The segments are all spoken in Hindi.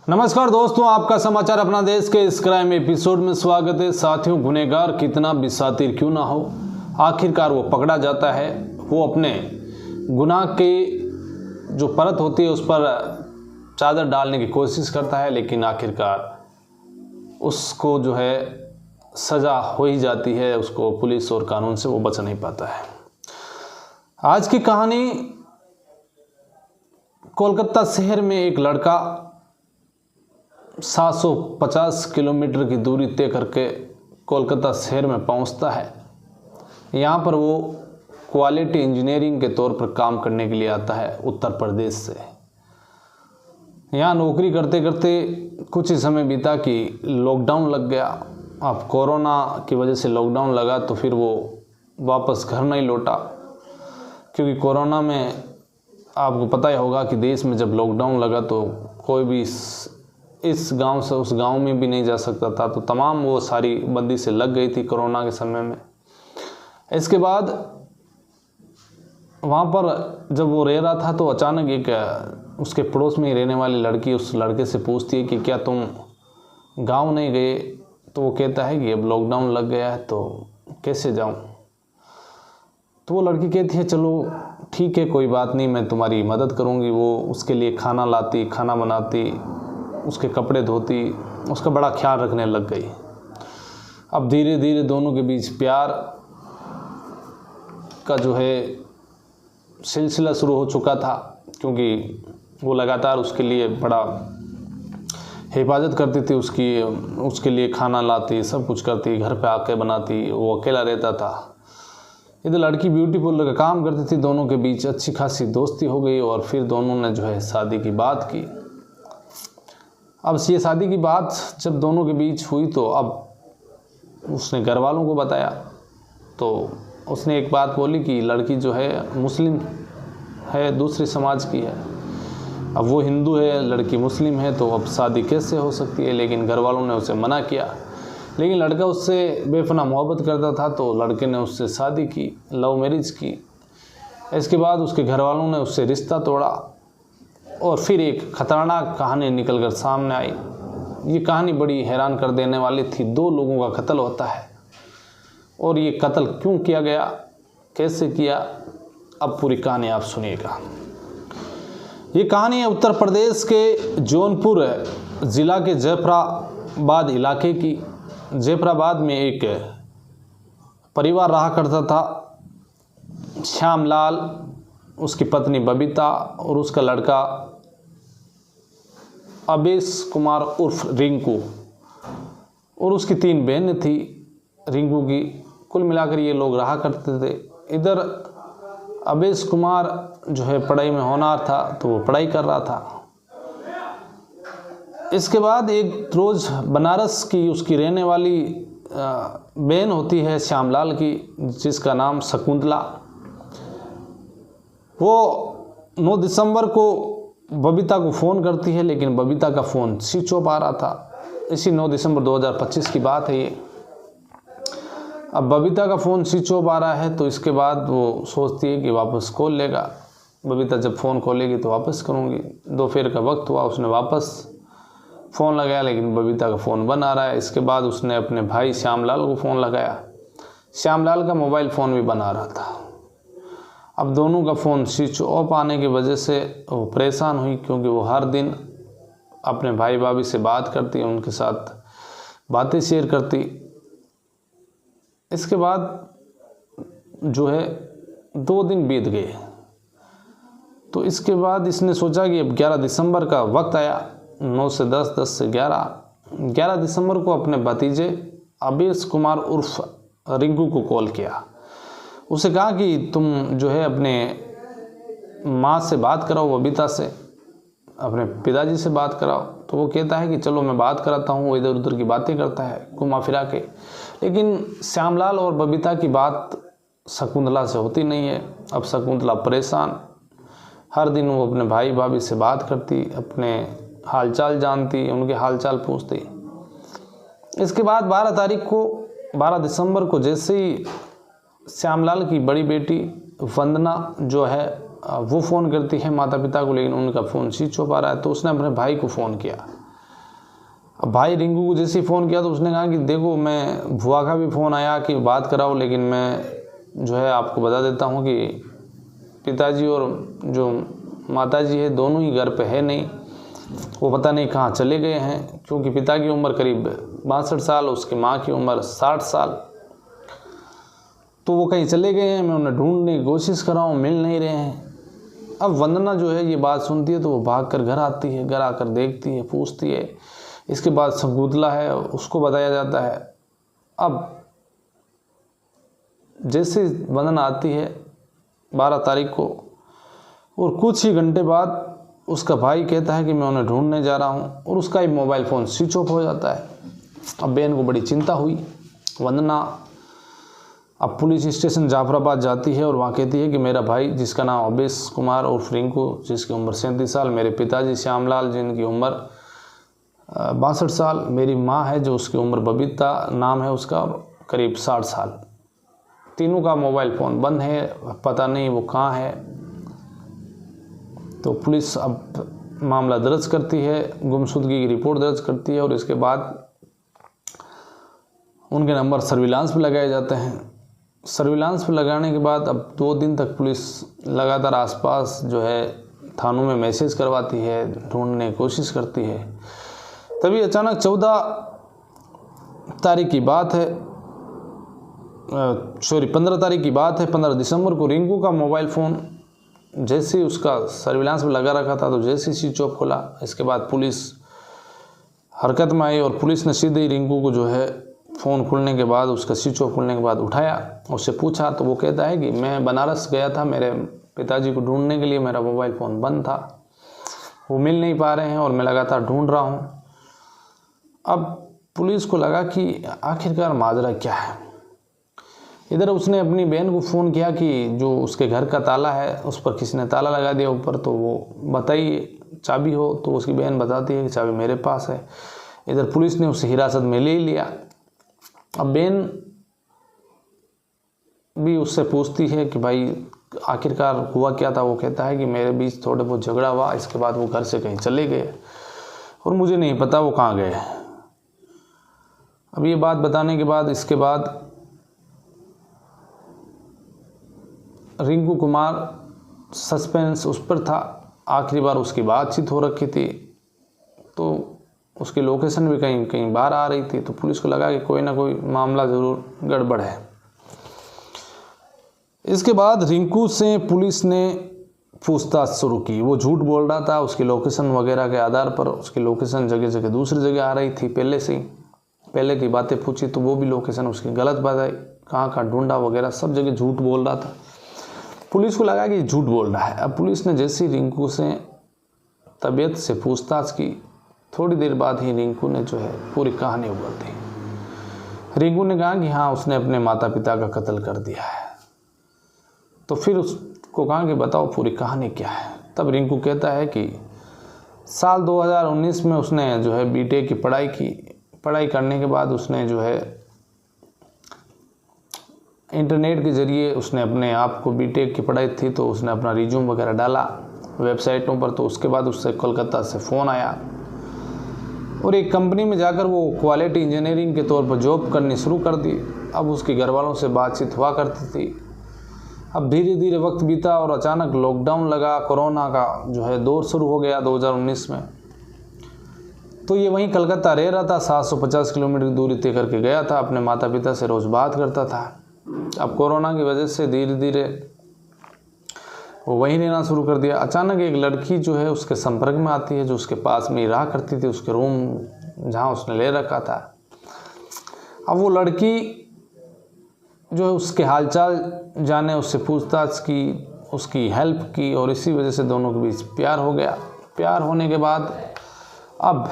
नमस्कार दोस्तों, आपका समाचार अपना देश के इस क्राइम एपिसोड में स्वागत है। साथियों, गुनहगार कितना भी शातिर क्यों ना हो, आखिरकार वो पकड़ा जाता है। वो अपने गुनाह की जो परत होती है उस पर चादर डालने की कोशिश करता है, लेकिन आखिरकार उसको जो है सज़ा हो ही जाती है। उसको पुलिस और कानून से वो बच नहीं पाता है। आज की कहानी कोलकाता शहर में एक लड़का 750 किलोमीटर की दूरी तय करके कोलकाता शहर में पहुंचता है। यहाँ पर वो क्वालिटी इंजीनियरिंग के तौर पर काम करने के लिए आता है उत्तर प्रदेश से। यहाँ नौकरी करते करते कुछ ही समय बीता कि लॉकडाउन लग गया। अब कोरोना की वजह से लॉकडाउन लगा तो फिर वो वापस घर नहीं लौटा, क्योंकि कोरोना में आपको पता ही होगा कि देश में जब लॉकडाउन लगा तो कोई भी इस गांव से उस गांव में भी नहीं जा सकता था। तो तमाम वो सारी बंदी से लग गई थी कोरोना के समय में। इसके बाद वहाँ पर जब वो रह रहा था तो अचानक एक उसके पड़ोस में ही रहने वाली लड़की उस लड़के से पूछती है कि क्या तुम गांव नहीं गए? तो वो कहता है कि अब लॉकडाउन लग गया है तो कैसे जाऊं। तो वो लड़की कहती है चलो ठीक है, कोई बात नहीं, मैं तुम्हारी मदद करूंगी। वो उसके लिए खाना लाती, खाना बनाती, उसके कपड़े धोती, उसका बड़ा ख्याल रखने लग गई। अब धीरे धीरे दोनों के बीच प्यार का जो है सिलसिला शुरू हो चुका था, क्योंकि वो लगातार उसके लिए बड़ा हिफाजत करती थी, उसके लिए खाना लाती, सब कुछ करती, घर पे आके बनाती। वो अकेला रहता था। इधर लड़की ब्यूटी पार्लर का काम करती थी। दोनों के बीच अच्छी खासी दोस्ती हो गई और फिर दोनों ने जो है शादी की बात की। अब ये शादी की बात जब दोनों के बीच हुई तो अब उसने घर वालों को बताया। तो उसने एक बात बोली कि लड़की जो है मुस्लिम है, दूसरे समाज की है। अब वो हिंदू है, लड़की मुस्लिम है, तो अब शादी कैसे हो सकती है। लेकिन घर वालों ने उसे मना किया। लेकिन लड़का उससे बेपनाह मोहब्बत करता था तो लड़के ने उससे शादी की, लव मैरिज की। इसके बाद उसके घर वालों ने उससे रिश्ता तोड़ा और फिर एक खतरनाक कहानी निकलकर सामने आई। ये कहानी बड़ी हैरान कर देने वाली थी। 2 लोगों का कत्ल होता है और ये कत्ल क्यों किया गया, कैसे किया, अब पूरी कहानी आप सुनिएगा। ये कहानी है उत्तर प्रदेश के जौनपुर ज़िला के जफराबाद इलाके की। जफराबाद में एक परिवार रहा करता था। श्यामलाल, उसकी पत्नी बबीता और उसका लड़का अवेश कुमार उर्फ रिंकू, और उसकी 3 बहनें थी रिंकू की। कुल मिलाकर ये लोग रहा करते थे। इधर अवेश कुमार जो है पढ़ाई में होनहार था तो वो पढ़ाई कर रहा था। इसके बाद एक रोज़ बनारस की उसकी रहने वाली बहन होती है श्यामलाल की, जिसका नाम शकुंतला। वो 9 दिसंबर को बबीता को फ़ोन करती है, लेकिन बबीता का फ़ोन स्विच ऑफ आ रहा था। इसी 9 दिसंबर 2025 की बात है ये। अब बबीता का फ़ोन स्विच ऑफ आ रहा है तो इसके बाद वो सोचती है कि वापस कॉल लेगा। बबीता जब फ़ोन खोलेगी तो वापस करूँगी। दोपहर का वक्त हुआ, उसने वापस फ़ोन लगाया, लेकिन बबीता का फ़ोन बंद आ रहा है। इसके बाद उसने अपने भाई श्यामलाल को फ़ोन लगाया। श्यामलाल का मोबाइल फ़ोन भी बंद आ रहा था। अब दोनों का फ़ोन स्विच ऑफ आने की वजह से वो परेशान हुई, क्योंकि वो हर दिन अपने भाई भाभी से बात करती, उनके साथ बातें शेयर करती। इसके बाद जो है 2 दिन बीत गए। तो इसके बाद इसने सोचा कि अब 11 दिसंबर का वक्त आया। 9 से 10, 10 से 11 दिसंबर को अपने भतीजे अवेश कुमार उर्फ रिंकू को कॉल किया। उसे कहा कि तुम जो है अपने माँ से बात कराओ, बबीता से, अपने पिताजी से बात कराओ। तो वो कहता है कि चलो मैं बात कराता हूँ। वो इधर उधर की बातें करता है घुमा फिरा के। लेकिन श्यामलाल और बबीता की बात शकुंतला से होती नहीं है। अब शकुंतला परेशान, हर दिन वो अपने भाई भाभी से बात करती, अपने हालचाल जानती, उनके हालचाल पूछती। इसके बाद 12 दिसंबर को जैसे ही श्यामलाल की बड़ी बेटी वंदना जो है वो फ़ोन करती है माता पिता को, लेकिन उनका फ़ोन स्विच ऑफ आ रहा है। तो उसने अपने भाई को फ़ोन किया अब भाई रिंकू को जैसे ही फ़ोन किया तो उसने कहा कि देखो, मैं बुआ का भी फ़ोन आया कि बात कराओ, लेकिन मैं जो है आपको बता देता हूँ कि पिताजी और जो माताजी है दोनों ही घर पे है नहीं, वो पता नहीं कहाँ चले गए हैं, क्योंकि पिता की उम्र करीब 62 साल, उसकी माँ की उम्र 60 साल, तो वो कहीं चले गए हैं। मैं उन्हें ढूंढने की कोशिश कर रहा हूँ, मिल नहीं रहे हैं। अब वंदना जो है ये बात सुनती है तो वो भाग कर घर आती है, घर आकर देखती है, पूछती है। इसके बाद शकुंतला है उसको बताया जाता है। अब जैसे वंदना आती है 12 तारीख को, और कुछ ही घंटे बाद उसका भाई कहता है कि मैं उन्हें ढूंढने जा रहा हूँ, और उसका ही मोबाइल फ़ोन स्विच ऑफ हो जाता है। अब बहन को बड़ी चिंता हुई। वंदना अब पुलिस स्टेशन जाफराबाद जाती है और वहाँ कहती है कि मेरा भाई, जिसका नाम अवेश कुमार और रिंकू, जिसकी उम्र 37 साल, मेरे पिताजी श्यामलाल जिनकी उम्र 62 साल, मेरी माँ है जो उसकी उम्र बबीता नाम है उसका, करीब 60 साल, तीनों का मोबाइल फ़ोन बंद है, पता नहीं वो कहाँ है। तो पुलिस अब मामला दर्ज करती है, गुमशुदगी की रिपोर्ट दर्ज करती है, और इसके बाद उनके नंबर सर्विलांस पे लगाए जाते हैं। सर्विलांस पे लगाने के बाद अब 2 दिन तक पुलिस लगातार आसपास जो है थानों में मैसेज करवाती है, ढूंढने की कोशिश करती है। तभी अचानक 14 तारीख की बात है, 15 तारीख की बात है, 15 दिसंबर को रिंकू का मोबाइल फ़ोन जैसे ही उसका सर्विलांस में लगा रखा था तो जैसे ही स्विच ऑफ खुला, इसके बाद पुलिस हरकत में आई और पुलिस ने सीधे ही रिंकू को जो है फ़ोन खुलने के बाद, उसका स्विच ऑफ खुलने के बाद उठाया, उससे पूछा तो वो कहता है कि मैं बनारस गया था मेरे पिताजी को ढूंढने के लिए, मेरा मोबाइल फ़ोन बंद था, वो मिल नहीं पा रहे हैं और मैं लगातार ढूंढ रहा हूँ। अब पुलिस को लगा कि आखिरकार माजरा क्या है। इधर उसने अपनी बहन को फ़ोन किया कि जो उसके घर का ताला है उस पर किसी ने ताला लगा दिया ऊपर, तो वो बताइए चाबी हो, तो उसकी बहन बताती है कि चाबी मेरे पास है। इधर पुलिस ने उसे हिरासत में ले लिया। अब बहन भी उससे पूछती है कि भाई आखिरकार हुआ क्या था। वो कहता है कि मेरे बीच थोड़े बहुत झगड़ा हुआ, इसके बाद वो घर से कहीं चले गए और मुझे नहीं पता वो कहाँ गए। अब ये बात बताने के बाद, इसके बाद रिंकू कुमार सस्पेंस उस पर था। आखिरी बार उसकी बातचीत हो रखी थी तो उसकी लोकेशन भी कहीं कहीं बाहर आ रही थी, तो पुलिस को लगा कि कोई ना कोई मामला ज़रूर गड़बड़ है। इसके बाद रिंकू से पुलिस ने पूछताछ शुरू की। वो झूठ बोल रहा था, उसकी लोकेशन वगैरह के आधार पर उसकी लोकेशन जगह जगह दूसरी जगह आ रही थी। पहले से ही पहले की बातें पूछी तो वो भी लोकेशन उसकी गलत बताई, कहाँ कहाँ ढूंढा वगैरह सब जगह झूठ बोल रहा था। पुलिस को लगा कि झूठ बोल रहा है। अब पुलिस ने जैसे ही रिंकू से तबीयत से पूछताछ की, थोड़ी देर बाद ही रिंकू ने जो है पूरी कहानी उगल दी। रिंकू ने कहा कि हाँ उसने अपने माता पिता का कत्ल कर दिया है। तो फिर उसको कहा कि बताओ पूरी कहानी क्या है। तब रिंकू कहता है कि साल 2019 में उसने जो है बीटेक की पढ़ाई की। पढ़ाई करने के बाद उसने जो है इंटरनेट के ज़रिए उसने अपने आप को, बीटेक की पढ़ाई थी तो उसने अपना रिज्यूम वगैरह डाला वेबसाइटों पर। तो उसके बाद उससे कोलकाता से फ़ोन आया और एक कंपनी में जाकर वो क्वालिटी इंजीनियरिंग के तौर पर जॉब करनी शुरू कर दी। अब उसके घर वालों से बातचीत हुआ करती थी। अब धीरे धीरे वक्त बीता और अचानक लॉकडाउन लगा, कोरोना का जो है दौर शुरू हो गया 2019 में। तो ये वहीं कलकत्ता रह रहा था, 750 किलोमीटर की दूरी तय करके गया था, अपने माता पिता से रोज़ बात करता था। अब कोरोना की वजह से धीरे धीरे वो वहीं रहना शुरू कर दिया। अचानक एक लड़की जो है उसके संपर्क में आती है, जो उसके पास में ही रहा करती थी, उसके रूम जहाँ उसने ले रखा था। अब वो लड़की जो है उसके हालचाल जाने, उससे पूछताछ की, उसकी हेल्प की और इसी वजह से दोनों के बीच प्यार हो गया। प्यार होने के बाद अब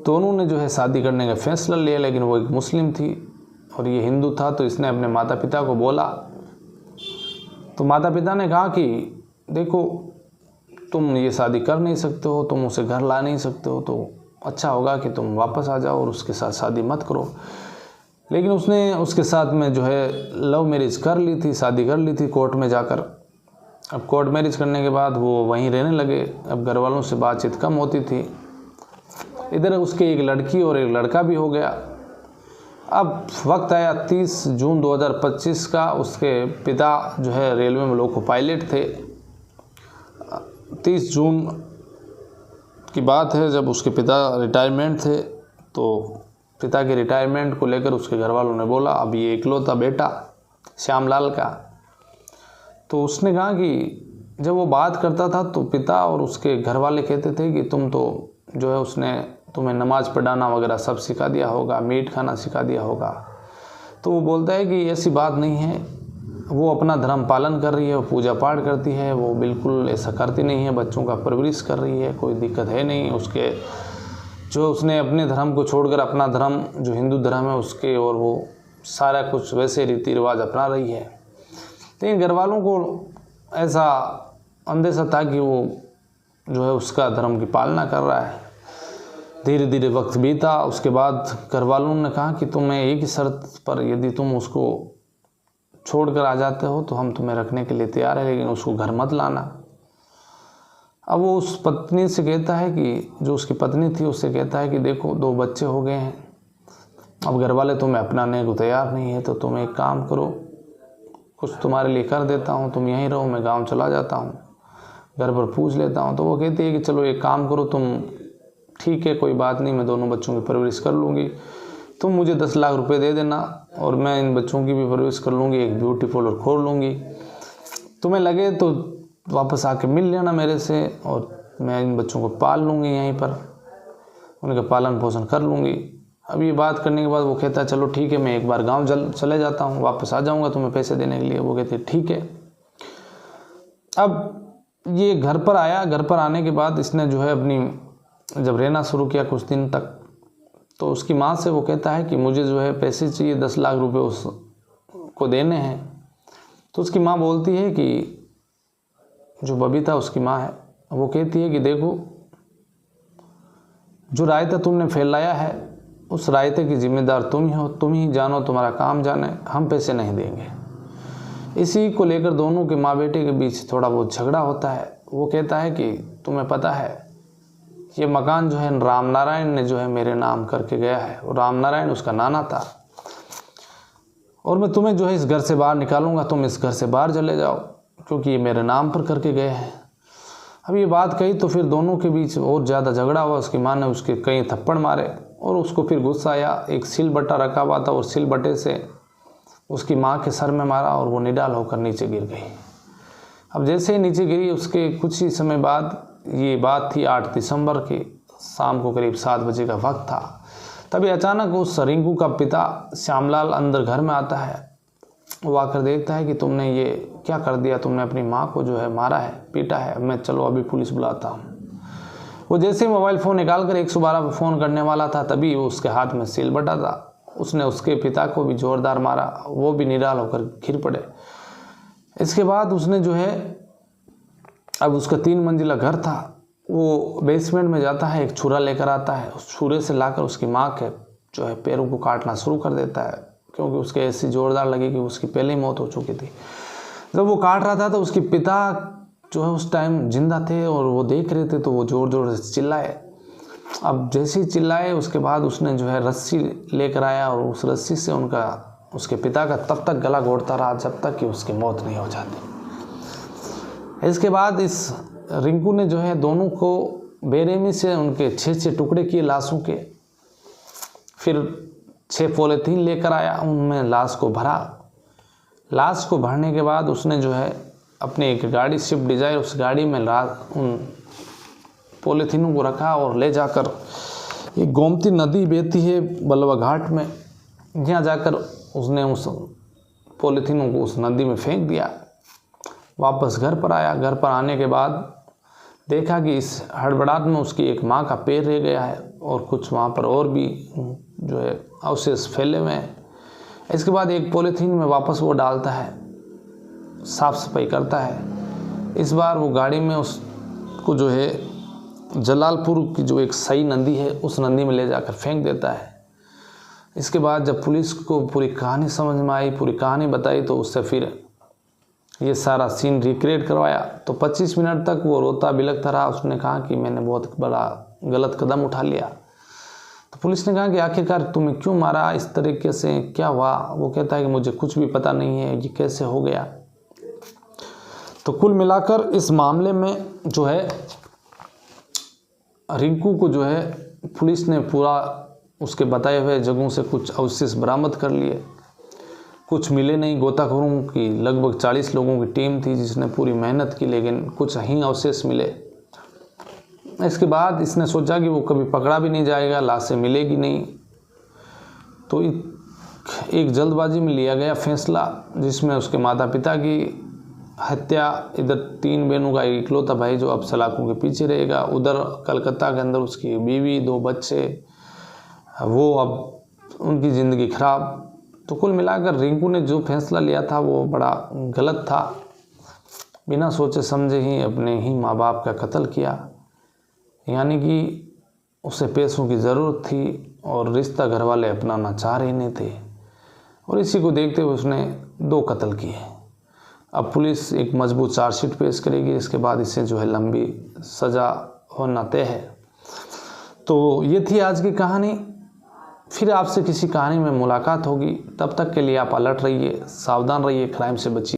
दोनों ने जो है शादी करने का फैसला लिया, लेकिन वो एक मुस्लिम थी और ये हिंदू था। तो इसने अपने माता पिता को बोला, तो माता पिता ने कहा कि देखो तुम ये शादी कर नहीं सकते हो, तुम उसे घर ला नहीं सकते हो, तो अच्छा होगा कि तुम वापस आ जाओ और उसके साथ शादी मत करो। लेकिन उसने उसके साथ में जो है लव मैरिज कर ली थी, शादी कर ली थी कोर्ट में जाकर। अब कोर्ट मैरिज करने के बाद वो वहीं रहने लगे। अब घर वालों से बातचीत कम होती थी। इधर उसके एक लड़की और एक लड़का भी हो गया। अब वक्त आया 30 जून 2025 का। उसके पिता जो है रेलवे में लोको पायलट थे। 30 जून की बात है जब उसके पिता रिटायरमेंट थे। तो पिता के रिटायरमेंट को लेकर उसके घर वालों ने बोला, अब ये इकलौता बेटा श्यामलाल का। तो उसने कहा कि जब वो बात करता था तो पिता और उसके घर वाले कहते थे कि तुम तो जो है उसने तुम्हें नमाज़ पढ़ाना वगैरह सब सिखा दिया होगा, मीट खाना सिखा दिया होगा। तो वो बोलता है कि ऐसी बात नहीं है, वो अपना धर्म पालन कर रही है, वो पूजा पाठ करती है, वो बिल्कुल ऐसा करती नहीं है, बच्चों का परवरिश कर रही है, कोई दिक्कत है नहीं उसके। जो उसने अपने धर्म को छोड़कर अपना धर्म जो हिंदू धर्म है उसके और वो सारा कुछ वैसे रीति रिवाज अपना रही है। लेकिन घर वालों को ऐसा अंदेशा था कि वो जो है उसका धर्म की पालना कर रहा है। धीरे धीरे वक्त बीता। उसके बाद घर वालों ने कहा कि तुम्हें एक ही शर्त पर, यदि तुम उसको छोड़कर आ जाते हो तो हम तुम्हें रखने के लिए तैयार है, लेकिन उसको घर मत लाना। अब वो उस पत्नी से कहता है कि जो उसकी पत्नी थी उससे कहता है कि देखो 2 बच्चे हो गए हैं, अब घर वाले तुम्हें अपनाने को तैयार नहीं है, तो तुम एक काम करो, कुछ तुम्हारे लिए कर देता हूँ, तुम यहीं रहो, मैं गाँव चला जाता हूँ, घर पर पूछ लेता हूँ। तो वो कहती है कि चलो एक काम करो तुम, ठीक है कोई बात नहीं, मैं दोनों बच्चों की परवरिश कर लूँगी, तुम मुझे 10 लाख रुपए दे देना और मैं इन बच्चों की भी परवरिश कर लूँगी, एक ब्यूटी पार्लर खोल लूँगी, तुम्हें लगे तो वापस आके मिल लेना मेरे से और मैं इन बच्चों को पाल लूँगी, यहीं पर उनका पालन पोषण कर लूँगी। अब ये बात करने के बाद वो कहता है चलो ठीक है, मैं एक बार गाँव चले जाता हूँ, वापस आ जाऊँगा तुम्हें पैसे देने के लिए। वो कहती है ठीक है। अब ये घर पर आया। घर पर आने के बाद इसने जो है अपनी जब रहना शुरू किया कुछ दिन तक, तो उसकी माँ से वो कहता है कि मुझे जो है पैसे चाहिए, 10 लाख रुपए उसको देने हैं। तो उसकी माँ बोलती है कि जो बबीता उसकी माँ है, वो कहती है कि देखो जो रायता तुमने फैलाया है उस रायते की जिम्मेदार तुम ही हो, तुम ही जानो, तुम्हारा काम जाने, हम पैसे नहीं देंगे। इसी को लेकर दोनों के माँ बेटे के बीच थोड़ा बहुत झगड़ा होता है। वो कहता है कि तुम्हें पता है ये मकान जो है राम नारायण ने जो है मेरे नाम करके गया है, और राम नारायण उसका नाना था, और मैं तुम्हें जो है इस घर से बाहर निकालूंगा, तुम इस घर से बाहर चले जाओ, क्योंकि ये मेरे नाम पर करके गए हैं। अब ये बात कही तो फिर दोनों के बीच और ज़्यादा झगड़ा हुआ। उसकी माँ ने उसके कई थप्पड़ मारे और उसको फिर गुस्सा आया। एक सिलबट्टा रखा हुआ था और सिलबट्टे से उसकी माँ के सर में मारा और वो निडाल होकर नीचे गिर गई। अब जैसे ही नीचे गिरी उसके कुछ ही समय बाद, ये बात थी 8 दिसंबर की शाम को करीब 7 बजे का वक्त था, तभी अचानक उस रिंकू का पिता श्यामलाल अंदर घर में आता है। वो आकर देखता है कि तुमने ये क्या कर दिया, तुमने अपनी माँ को जो है मारा है, पीटा है, मैं चलो अभी पुलिस बुलाता हूँ। वो जैसे ही मोबाइल फ़ोन निकाल कर 112 पर फ़ोन करने वाला था, तभी वो उसके हाथ में सिलबट्टा था। उसने उसके पिता को भी जोरदार मारा, वो भी निराल होकर गिर पड़े। इसके बाद उसने जो है, अब उसका 3 मंजिला घर था, वो बेसमेंट में जाता है, एक छुरा लेकर आता है, उस छुरे से लाकर उसकी माँ के जो है पैरों को काटना शुरू कर देता है, क्योंकि उसके ऐसी जोरदार लगी कि उसकी पहले ही मौत हो चुकी थी। जब वो काट रहा था तो उसके पिता जो है उस टाइम जिंदा थे और वो देख रहे थे, तो वो ज़ोर ज़ोर से चिल्लाए। अब जैसे ही चिल्लाए उसके बाद उसने जो है रस्सी लेकर आया और उस रस्सी से उसके पिता का तब तक गला घोटता रहा जब तक कि उसकी मौत नहीं हो जाती। इसके बाद इस रिंकू ने जो है दोनों को बेरहमी से उनके 6 टुकड़े किए लाशों के, फिर 6 पॉलीथीन लेकर आया, उनमें लाश को भरा। लाश को भरने के बाद उसने जो है अपनी एक गाड़ी स्विफ्ट डिज़ायर, उस गाड़ी में उन पॉलीथीनों को रखा और ले जाकर एक गोमती नदी बहती है बलवा घाट में, यहाँ जाकर उसने उस पॉलीथीनों को उस नदी में फेंक दिया। वापस घर पर आया। घर पर आने के बाद देखा कि इस हड़बड़ाहट में उसकी एक माँ का पैर रह गया है और कुछ वहाँ पर और भी जो है अवशेष फैले हुए हैं। इसके बाद एक पॉलीथीन में वापस वो डालता है, साफ सफाई करता है। इस बार वो गाड़ी में उसको जो है जलालपुर की जो एक सई नदी है उस नदी में ले जाकर फेंक देता है। इसके बाद जब पुलिस को पूरी कहानी समझ में आई, पूरी कहानी बताई, तो उससे फिर ये सारा सीन रिक्रिएट करवाया। तो 25 मिनट तक वो रोता बिलखता रहा। उसने कहा कि मैंने बहुत बड़ा गलत कदम उठा लिया, तो पुलिस ने कहा कि आखिरकार तुम्हें क्यों मारा, इस तरीके से क्या हुआ। वो कहता है कि मुझे कुछ भी पता नहीं है, ये कैसे हो गया। तो कुल मिलाकर इस मामले में जो है रिंकू को जो है पुलिस ने पूरा उसके बताए हुए जगहों से कुछ अवशेष बरामद कर लिए। कुछ मिले नहीं। गोताखोरों की लगभग 40 लोगों की टीम थी जिसने पूरी मेहनत की, लेकिन कुछ ही अवशेष मिले। इसके बाद इसने सोचा कि वो कभी पकड़ा भी नहीं जाएगा, लाशें मिलेगी नहीं। तो एक जल्दबाजी में लिया गया फैसला जिसमें उसके माता पिता की हत्या, इधर 3 बहनों का इकलौता भाई जो अब सलाखों के पीछे रहेगा, उधर कलकत्ता के अंदर उसकी बीवी, 2 बच्चे, वो अब उनकी ज़िंदगी खराब। तो कुल मिलाकर रिंकू ने जो फैसला लिया था वो बड़ा गलत था। बिना सोचे समझे ही अपने ही माँ बाप का कत्ल किया, यानी कि उसे पैसों की ज़रूरत थी और रिश्ता घर वाले अपनाना चाह रहे नहीं थे, और इसी को देखते हुए उसने 2 कत्ल किए। अब पुलिस एक मजबूत चार्जशीट पेश करेगी, इसके बाद इसे जो है लंबी सज़ा होना तय है। तो ये थी आज की कहानी। फिर आपसे किसी कहानी में मुलाकात होगी, तब तक के लिए आप अलर्ट रहिए, सावधान रहिए, क्राइम से बचिए।